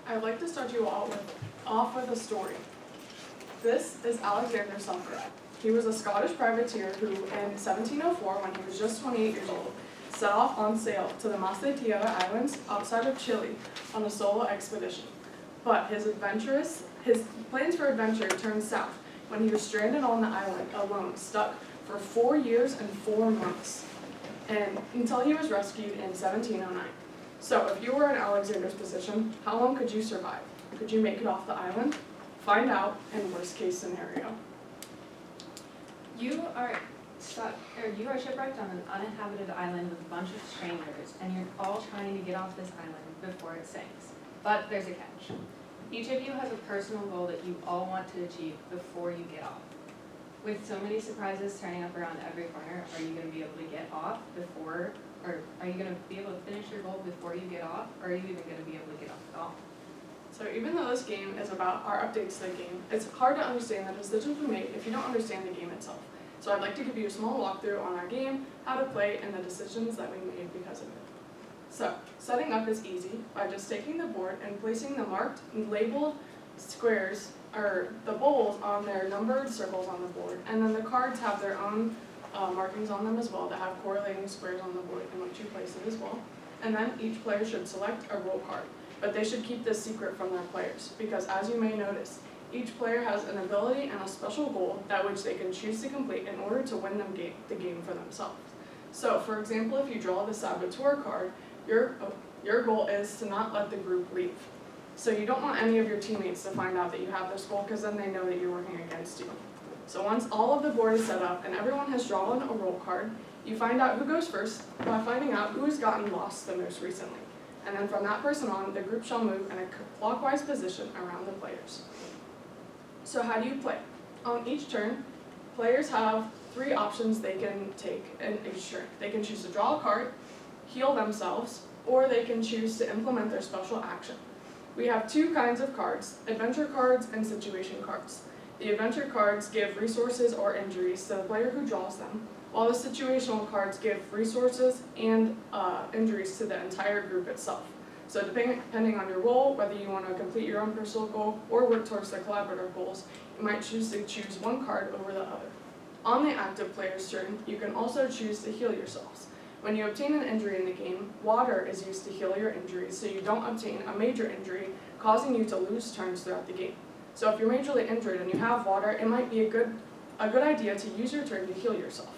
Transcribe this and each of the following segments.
I'd like to start you all off with a story. This is Alexander Selkirk. He was a Scottish privateer who, in 1704, when he was just 28 years old, set off on sail to the Mas de Tierra Islands outside of Chile on a solo expedition. But his plans for adventure turned south when he was stranded on the island alone, stuck for 4 years and 4 months, and until he was rescued in 1709. So if you were in Alexander's position, how long could you survive? Could you make it off the island? Find out in worst case scenario. You are shipwrecked on an uninhabited island with a bunch of strangers, and you're all trying to get off this island before it sinks. But there's a catch. Each of you has a personal goal that you all want to achieve before you get off. With so many surprises turning up around every corner, are you going to be able to get off before, or are you going to be able to finish your goal before you get off, or are you even going to be able to get off at all? So even though this game is about our updates to the game, it's hard to understand the decisions we make if you don't understand the game itself. So I'd like to give you a small walkthrough on our game, how to play, and the decisions that we made because of it. So, setting up is easy by just taking the board and placing the marked and labeled squares, or the bowls, on their numbered circles on the board, and then the cards have their own markings on them as well that have correlating squares on the board in which you place it as well. And then each player should select a role card, but they should keep this secret from their players, because as you may notice, each player has an ability and a special goal that which they can choose to complete in order to win the game for themselves. So, for example, if you draw the Saboteur card, your goal is to not let the group leave. So you don't want any of your teammates to find out that you have this goal, because then they know that you're working against you. So once all of the board is set up and everyone has drawn a role card, you find out who goes first by finding out who has gotten lost the most recently. And then from that person on, the group shall move in a clockwise position around the players. So how do you play? On each turn, players have 3 options they can take in each turn. They can choose to draw a card, heal themselves, or they can choose to implement their special action. We have 2 kinds of cards, adventure cards and situation cards. The adventure cards give resources or injuries to the player who draws them, while the situational cards give resources and injuries to the entire group itself. So depending on your role, whether you want to complete your own personal goal or work towards the collaborative goals, you might choose to choose one card over the other. On the active player's turn, you can also choose to heal yourselves. When you obtain an injury in the game, water is used to heal your injuries so you don't obtain a major injury, causing you to lose turns throughout the game. So if you're majorly injured and you have water, it might be a good idea to use your turn to heal yourself.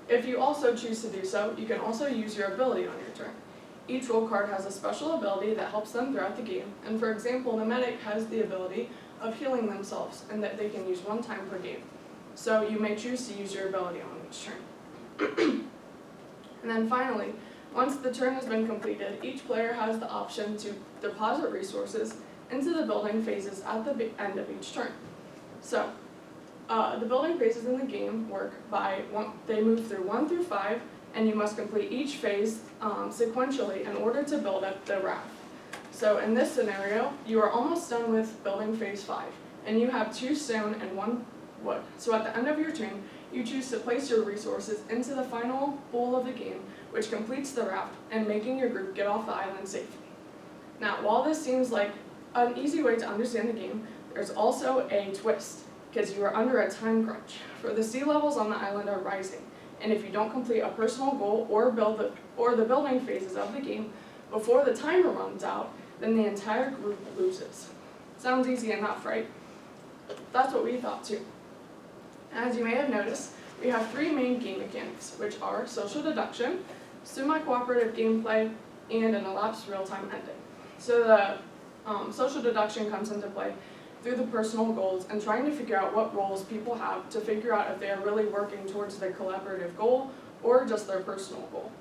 If you also choose to do so, you can also use your ability on your turn. Each role card has a special ability that helps them throughout the game, and for example, the medic has the ability of healing themselves and that they can use 1 time per game. So you may choose to use your ability on each turn. And then finally, once the turn has been completed, each player has the option to deposit resources into the building phases at the end of each turn. So, the building phases in the game work by they move through 1 through 5, and you must complete each phase sequentially in order to build up the raft. So in this scenario, you are almost done with building phase 5, and you have 2 stone and 1 wood. So at the end of your turn, you choose to place your resources into the final bowl of the game, which completes the raft and making your group get off the island safely. Now, while this seems like an easy way to understand the game, there's also a twist, because you are under a time crunch. For the sea levels on the island are rising, and if you don't complete a personal goal or the building phases of the game before the timer runs out, then the entire group loses. Sounds easy enough, right? That's what we thought too. As you may have noticed, we have 3 main game mechanics, which are social deduction, semi-cooperative gameplay, and an elapsed real-time ending. So the social deduction comes into play through the personal goals and trying to figure out what roles people have to figure out if they are really working towards the collaborative goal or just their personal goal.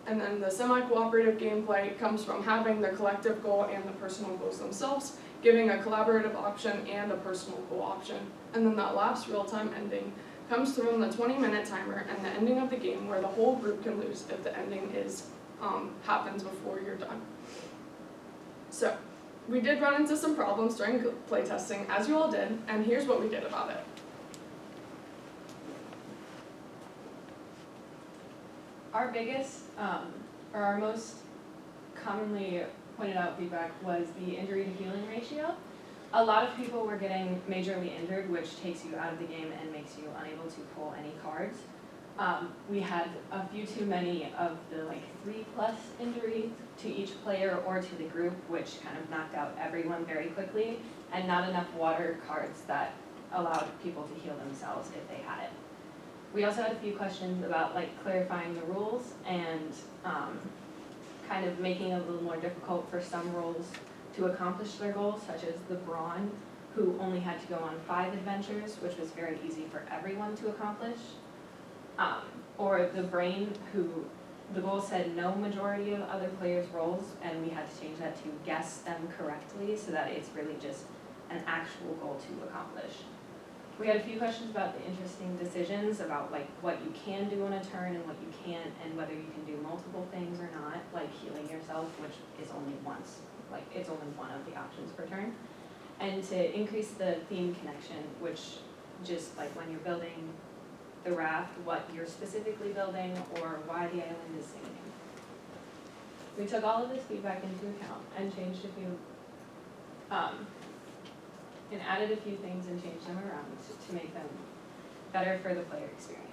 And then the semi-cooperative gameplay comes from having the collective goal and the personal goals themselves, giving a collaborative option and a personal goal option. And then that last real-time ending comes from the 20-minute timer and the ending of the game, where the whole group can lose if the ending happens before you're done. So, we did run into some problems during playtesting, as you all did, and here's what we did about it. Our biggest, or our most commonly pointed out feedback was the injury to healing ratio. A lot of people were getting majorly injured, which takes you out of the game and makes you unable to pull any cards. We had a few too many of the 3+ injuries to each player or to the group, which kind of knocked out everyone very quickly, and not enough water cards that allowed people to heal themselves if they had it. We also had a few questions about clarifying the rules and kind of making it a little more difficult for some roles to accomplish their goals, such as the Brawn, who only had to go on 5 adventures, which was very easy for everyone to accomplish. Or the Brain, who the goal said no majority of other players' roles, and we had to change that to guess them correctly so that it's really just an actual goal to accomplish. We had a few questions about the interesting decisions about what you can do on a turn and what you can't, and whether you can do multiple things or not, like healing yourself, which is only once, it's only one of the options per turn. And to increase the theme connection, which just when you're building the raft, what you're specifically building or why the island is sinking. We took all of this feedback into account and changed a few, and added a few things and changed them around to make them better for the player experience.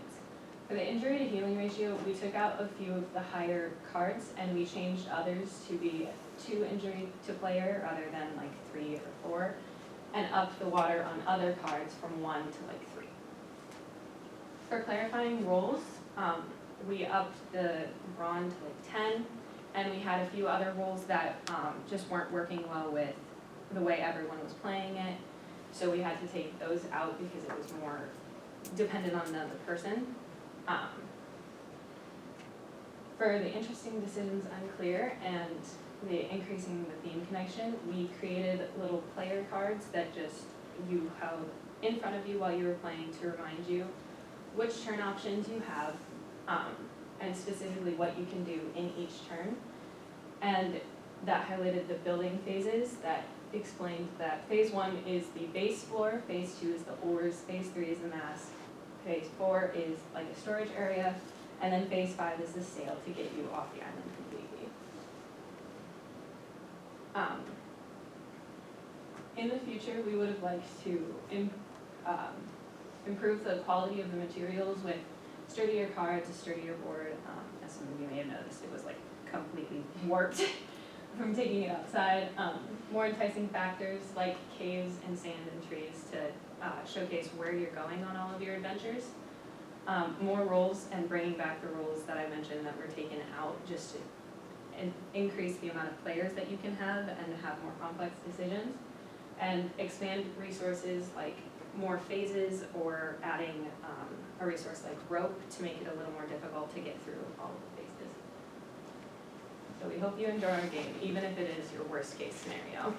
For the injury to healing ratio, we took out a few of the higher cards and we changed others to be 2 injury to player rather than 3 or 4, and upped the water on other cards from 1 to 3. For clarifying roles, we upped the Brawn to 10, and we had a few other roles that just weren't working well with the way everyone was playing it, so we had to take those out because it was more dependent on the person. For the interesting decisions unclear and the increasing the theme connection, we created little player cards that just you held in front of you while you were playing to remind you which turn options you have, and specifically what you can do in each turn. And that highlighted the building phases that explained that phase 1 is the base floor, phase 2 is the oars, phase 3 is the mast, phase 4 is a storage area, and then phase 5 is the sail to get you off the island completely. In the future, we would have liked to improve the quality of the materials with sturdier cards, a sturdier board. As some of you may have noticed, it was completely warped from taking it outside. More enticing factors like caves and sand and trees to showcase where you're going on all of your adventures. More roles and bringing back the roles that I mentioned that were taken out just to increase the amount of players that you can have and have more complex decisions. And expand resources like more phases or adding a resource like rope to make it a little more difficult to get through all of the phases. So we hope you enjoy our game, even if it is your worst case scenario.